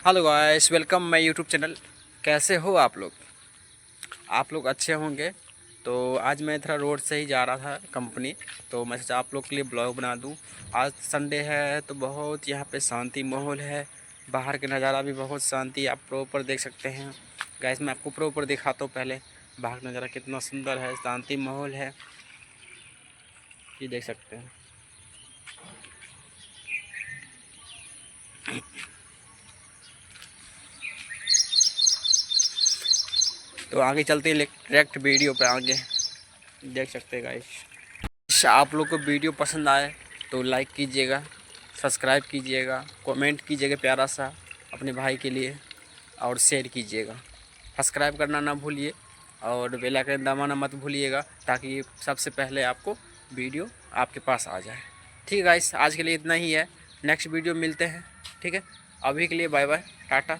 Hello guys, welcome my YouTube channel. कैसे हो आप लोग? आप लोग अच्छे होंगे। तो आज मैं थोड़ा रोड से ही जा रहा था कंपनी, तो मैं सोचा आप लोग के लिए ब्लॉग बना दूं। आज संडे है तो बहुत यहाँ पे शांति माहौल है। बाहर के नज़ारा भी बहुत शांति आप प्रॉपर देख सकते हैं। गाइस मैं आपको प्रॉपर दिखाता हूँ। पहले बाहर का नज़ारा कितना सुंदर है, शांति माहौल है, ये देख सकते हैं। तो आगे चलते हैं डायरेक्ट वीडियो पे। आगे देख सकते हैं गाइस। आप लोग को वीडियो पसंद आए तो लाइक कीजिएगा, सब्सक्राइब कीजिएगा, कमेंट कीजिएगा प्यारा सा अपने भाई के लिए, और शेयर कीजिएगा। सब्सक्राइब करना ना भूलिए और बेल आइकन दबाना मत भूलिएगा, ताकि सबसे पहले आपको वीडियो आपके पास आ जाए। ठीक है गाइस, आज के लिए इतना ही है। नेक्स्ट वीडियो मिलते हैं। ठीक है, अभी के लिए बाय बाय, टाटा।